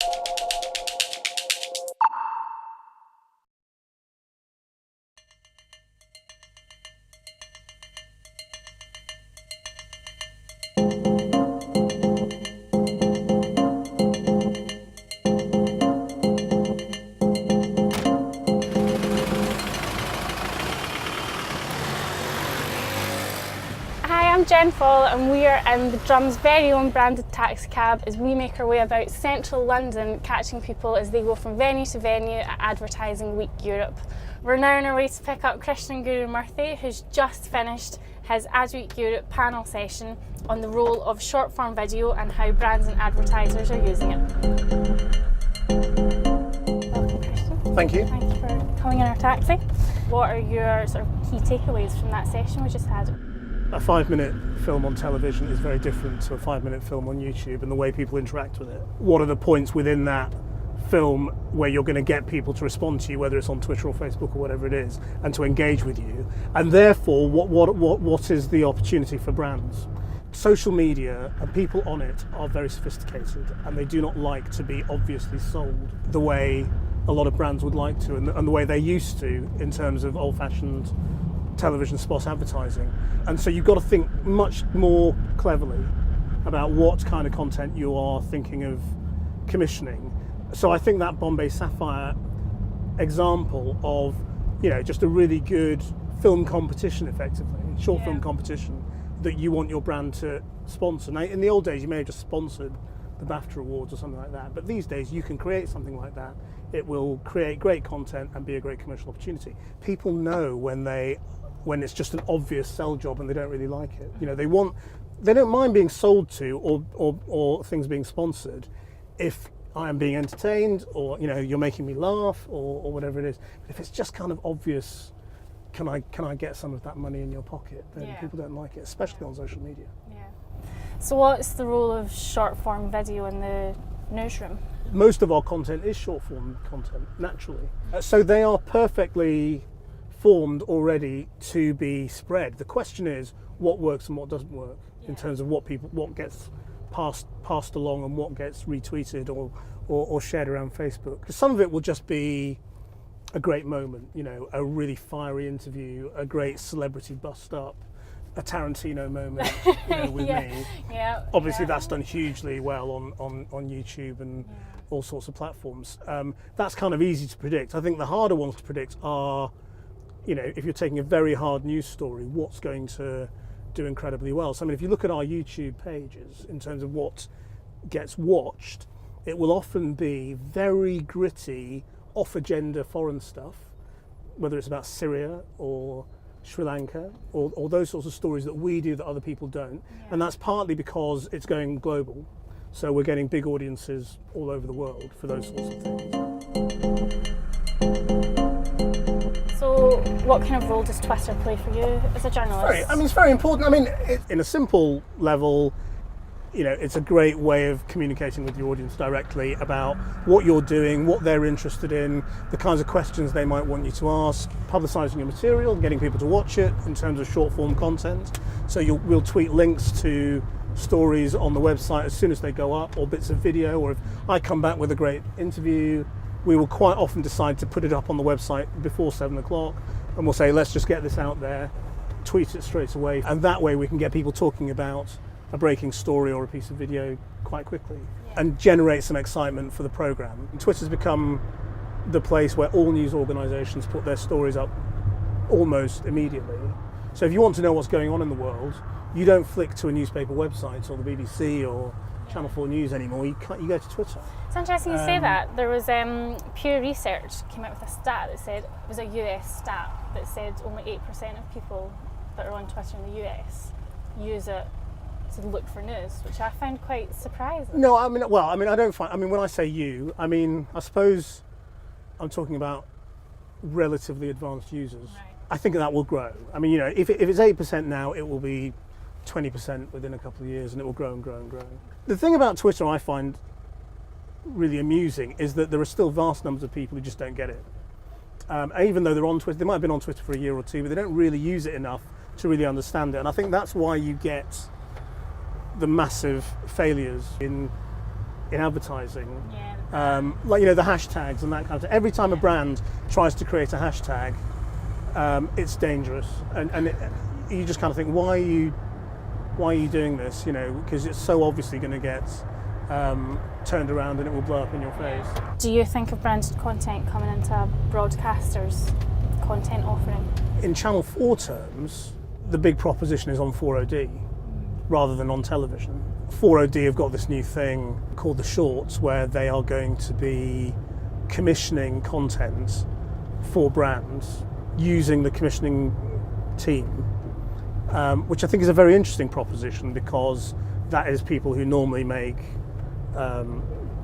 I'm Jen Faull and we are in the Drum's very own branded taxi cab as we make our way about central London, catching people as they go from venue to venue at Advertising Week Europe. We're now on our way to pick up Kristnan Guru Murthy, who's just finished his Ad Week Europe panel session on the role of short form video and how brands and advertisers are using it. Welcome, Krishnan. Thank you. Thank you for coming in our taxi. What are your sort of key takeaways from that session we just had? A 5-minute film on television is very different to a 5-minute film on YouTube and the way people interact with it. What are the points within that film where you're going to get people to respond to you, whether it's on Twitter or Facebook or whatever it is, and to engage with you? And therefore, what is the opportunity for brands? Social media and people on it are very sophisticated, and they do not like to be obviously sold the way a lot of brands would like to, and the way they used to in terms of old-fashioned television spot advertising. And so you've got to think much more cleverly about what kind of content you are thinking of commissioning. So I think that Bombay Sapphire example of, you know, just a really good film competition, effectively, short film competition that you want your brand to sponsor. Now, in the old days, you may have just sponsored the BAFTA Awards or something like that, but these days you can create something like that. It will create great content and be a great commercial opportunity. People know when it's just an obvious sell job and they don't really like it. You know, they don't mind being sold to or things being sponsored if I am being entertained, or, you know, you're making me laugh, or whatever it is. But if it's just kind of obvious, can I get some of that money in your pocket, then people don't like it, especially on social media. Yeah. So what's the role of short form video in the newsroom? Most of our content is short form content, naturally. So they are perfectly formed already to be spread. The question is what works and what doesn't work in terms of what gets passed along and what gets retweeted or shared around Facebook. Some of it will just be a great moment, you know, a really fiery interview, a great celebrity bust up, a Tarantino moment, you know, with me. Yeah. Obviously that's done hugely well on YouTube and all sorts of platforms. That's kind of easy to predict. I think the harder ones to predict are, you know, if you're taking a very hard news story, what's going to do incredibly well. So I mean, if you look at our YouTube pages in terms of what gets watched, it will often be very gritty, off-agenda foreign stuff, whether it's about Syria or Sri Lanka or those sorts of stories that we do that other people don't. And that's partly because it's going global. So we're getting big audiences all over the world for those sorts of things. So what kind of role does Twitter play for you as a journalist? It's very important. I mean, in a simple level, you know, it's a great way of communicating with your audience directly about what you're doing, what they're interested in, the kinds of questions they might want you to ask, publicising your material, getting people to watch it in terms of short form content. So we'll tweet links to stories on the website as soon as they go up, or bits of video, or if I come back with a great interview, we will quite often decide to put it up on the website before 7 o'clock, and we'll say, let's just get this out there, tweet it straight away, and that way we can get people talking about a breaking story or a piece of video quite quickly and generate some excitement for the programme. Twitter's become the place where all news organisations put their stories up almost immediately. So if you want to know what's going on in the world, you don't flick to a newspaper website or the BBC or Channel 4 News anymore, you go to Twitter. It's interesting you say that. There was Pew Research came out with a stat that said, it was a US stat that said only 8% of people that are on Twitter in the US use it to look for news, which I found quite surprising. No, I mean, when I say you, I mean, I suppose I'm talking about relatively advanced users. Right. I think that will grow. I mean, you know, if it's 8% now, it will be 20% within a couple of years, and it will grow and grow and grow. The thing about Twitter I find really amusing is that there are still vast numbers of people who just don't get it. Even though they're on Twitter, they might have been on Twitter for a year or two, but they don't really use it enough to really understand it. And I think that's why you get the massive failures in advertising. Yeah, Like, the hashtags and that kind of thing. Every time a brand tries to create a hashtag, it's dangerous, and you just kind of think, why are you doing this? Because it's so obviously going to get turned around and it will blow up in your face. Do you think of branded content coming into a broadcaster's content offering? In Channel 4 terms, the big proposition is on 4OD rather than on television. 4OD have got this new thing called the Shorts, where they are going to be commissioning content for brands using the commissioning team, which I think is a very interesting proposition, because that is people who normally make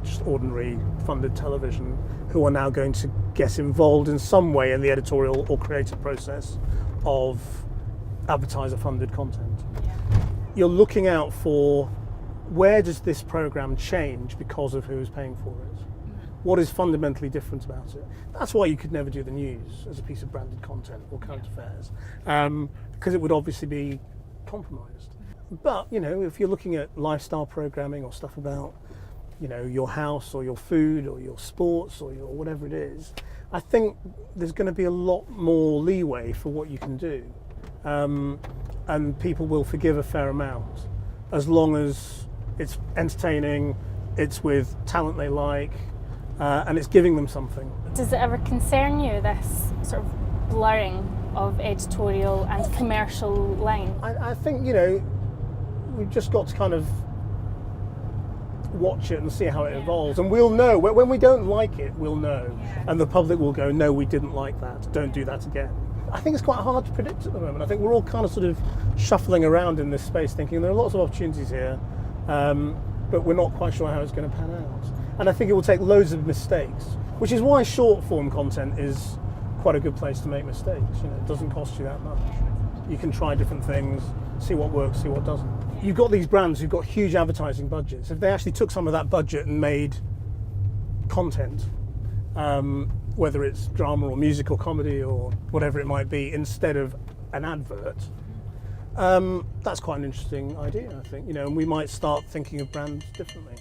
just ordinary funded television, who are now going to get involved in some way in the editorial or creative process of advertiser funded content. You're looking out for, where does this program change because of who's paying for it? What is fundamentally different about it? That's why you could never do the news as a piece of branded content or current affairs, because it would obviously be compromised. But if you're looking at lifestyle programming or stuff about your house or your food or your sports or your whatever it is, I think there's going to be a lot more leeway for what you can do, and people will forgive a fair amount, as long as it's entertaining, it's with talent they like, and it's giving them something. Does it ever concern you, this sort of blurring of editorial and commercial line? I think we've just got to kind of watch it and see how it evolves, and we'll know when we don't like it. We'll know, and the public will go, no, we didn't like that, don't do that again. I think it's quite hard to predict at the moment. I think we're all kind of sort of shuffling around in this space, thinking there are lots of opportunities here, but we're not quite sure how it's going to pan out. And I think it will take loads of mistakes, which is why short form content is quite a good place to make mistakes. It doesn't cost you that much. You can try different things, see what works, see what doesn't. You've got these brands who've got huge advertising budgets. If they actually took some of that budget and made content, whether it's drama or music or comedy or whatever it might be, instead of an advert, that's quite an interesting idea, I think. And we might start thinking of brands differently.